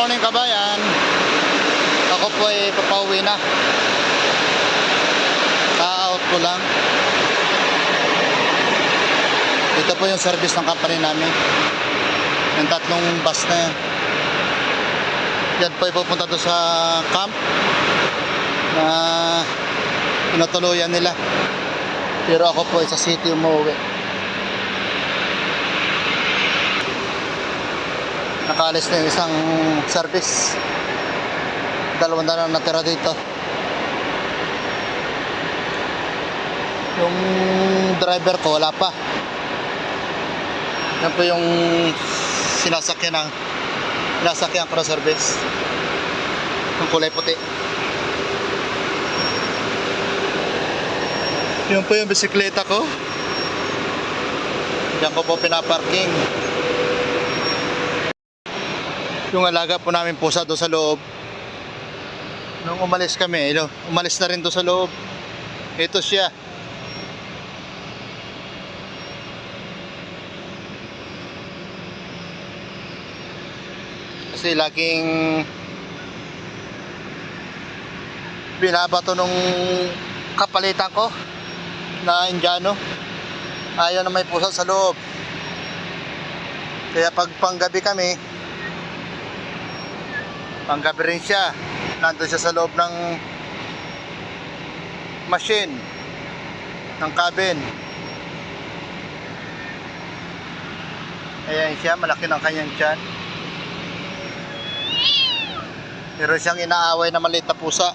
morning kabayan. Ako po ay papauwi na. Ka-out ko lang. Ito po yung service ng company namin. Yung tatlong bus na yan. Yan po ay pupunta doon sa camp na pinatuluyan nila. Pero ako po ay sa city umuwi. Nakaalis na yung isang service. Dalawang na lang natira dito. Yung driver ko wala pa. Yan po yung sinasakyan ko na service. Yung kulay puti. Yun po yung bisikleta ko. Yan ko po pinaparking. Yung alaga po namin pusa doon sa loob. Nung umalis kami, umalis na rin doon sa loob. Ito siya. Kasi laging binabato nung kapalitan ko na Indiano. Ayaw na may pusa sa loob. Kaya pag panggabi kami, panggabi rin siya. Nandun siya sa loob ng machine ng cabin. Ayan siya, malaki ng kanyang tiyan. Pero siyang inaaway na maliit na pusa.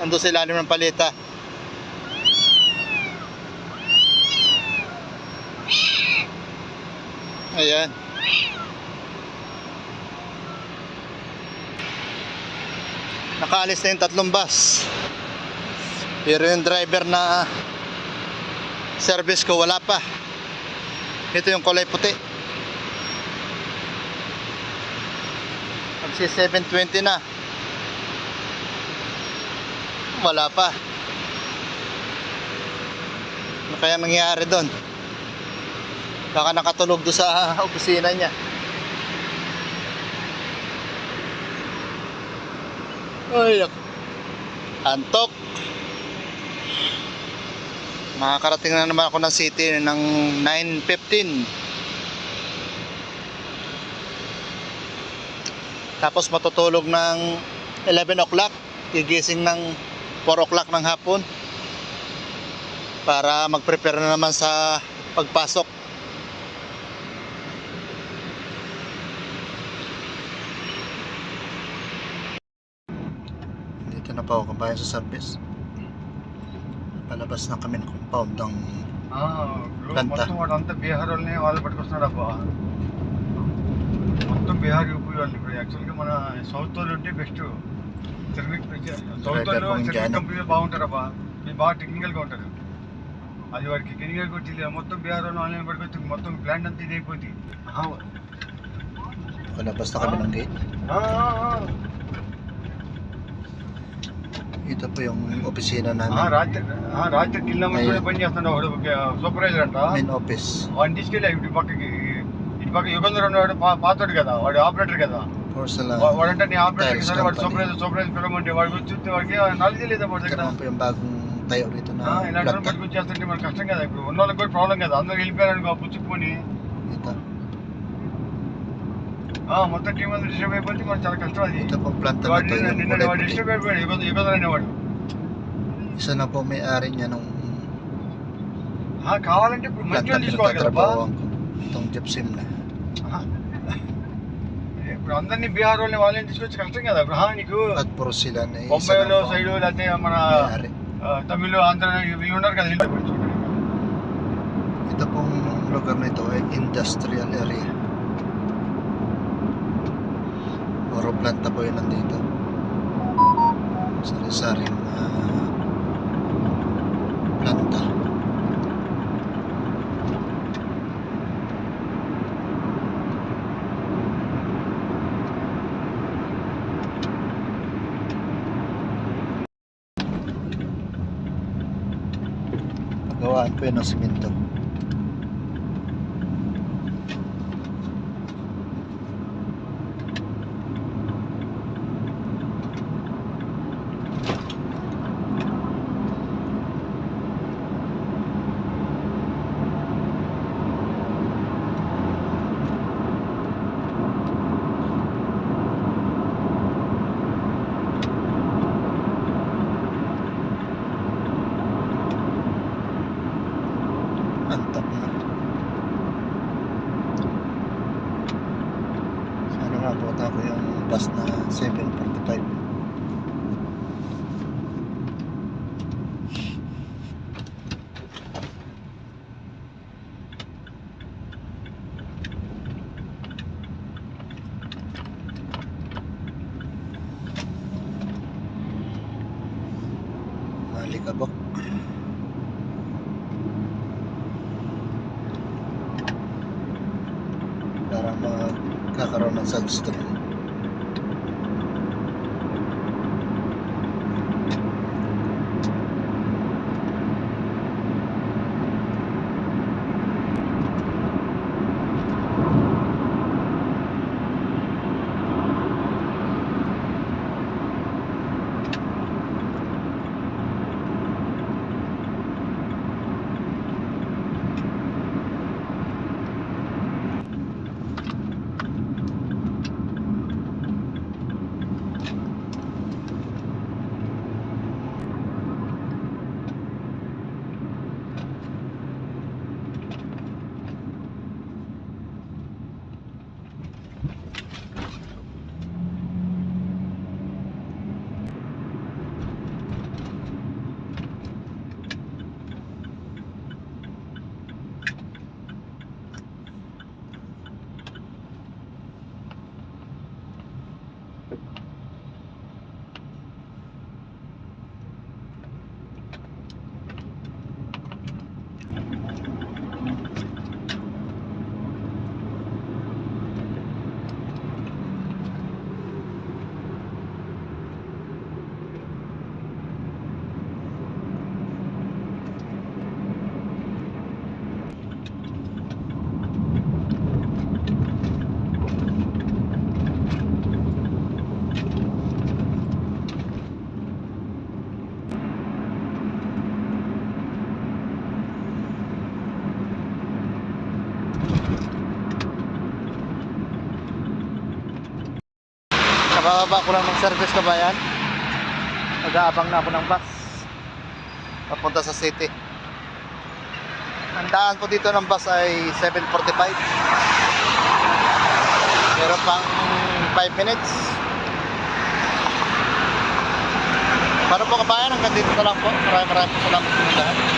Nandun sa ilalim ng palita. Ayan. Nakaalis na yung tatlong bus. Pero yung driver na service ko wala pa. Ito yung kulay puti. Magsi 7:20 na. Wala pa. Ano kaya nangyayari doon? Baka nakatulog doon sa opisina niya. Ay, antok. Makakarating na naman ako ng city ng 9:15. Tapos matutulog ng 11 o'clock. Gigising ng 4 o'clock ng hapon. Para mag-prepare na naman sa pagpasok. Dito na pa ako kabayan sa service. Palabas na kami ng compound ng planta. మొత్తం బీహార్ వాళ్ళని వాళ్ళు పట్టుకొస్తున్నాడు అబ్బా. మొత్తం బీహార్ యూపీ వాళ్ళు. ఇప్పుడు యాక్చువల్గా మన సౌత్ వాళ్ళు ఉంటే బెస్ట్. సౌత్ వాళ్ళు సర్వీస్ కంపెనీలో బాగుంటారు అబ్బా. మీరు బాగా టెక్నికల్గా ఉంటారు. అది వాడికి టెక్నికల్గా వచ్చి మొత్తం బీహార్ వాళ్ళు ఆన్లైన్ పట్టుకొచ్చి మొత్తం ప్లాంట్ అంతా ఇది అయిపోతుంది. Palabas na kami ng gate. Ito po yung opisina namin. రాత్రి కిలోమీటర్ పని చేస్తున్నాడు సూపర్వైజర్ అంట. Main office. వాడిని తీసుకెళ్ళి ఇటు పక్క యుగంధర్ ఉన్నాడు పాతోడు కదా, వాడు ఆపరేటర్ కదా. Porcelain. వాడంటే నీ ఆపరేటర్ కదా, వాడు సూపర్వైజర్ పిలవమంటే వాడు వచ్చి వాడికి నాలెడ్జ్ లేదా వాడి దగ్గర. Ito po yung bagong tayo rito na ఇలాంటి planta. పట్టుకొచ్చి చేస్తుంటే మనకు కష్టం కదా. ఇప్పుడు ఉన్న వాళ్ళకి కూడా ప్రాబ్లం కదా, అందరూ వెళ్ళిపోయారనుకో పుచ్చుకుని Ito. మొత్తం టీం అంతా డిస్టర్బ్ అయిపోతే మనకు చాలా కష్టం అది. Ito pong planta na వాడు to yung నిన్న kulay వాడు puti. డిస్టర్బ్ అయిపోయాడు యుగంధర్ అనేవాడు. Isa na po may-ari niya nung కావాలంటే ఇప్పుడు మంచి planta వాళ్ళు తీసుకోవాలి కదా బా. pinagtatrabahoan ko. Itong gypsum na. ఇప్పుడు అందరినీ బీహార్ వాళ్ళని వాళ్ళని తీసుకొచ్చి కష్టం కదా. ఇప్పుడు నీకు At porcelain ay isa బొంబాయిలో na po సైడ్ లేకపోతే మన may-ari. తమిళ ఆంధ్ర ఇవి ఉన్నారు కదా ఇల్లు. Ito pong lugar na ito ay industrial area. Puro planta po yun nandito. Sari-saring planta. Gawaan po yun ng simento. naabutan ko yung bus na 7:45. Malikabok. Para magkakaroon ng sunstroke. Kabababa ko lang ng service kabayan. Mag-aabang na ako ng bus papunta sa city. Ang daan po dito ng bus ay 7:45. Meron pang 5 minutes. Para po kabayan, hanggang dito na lang po. Maraming salamat po lahat.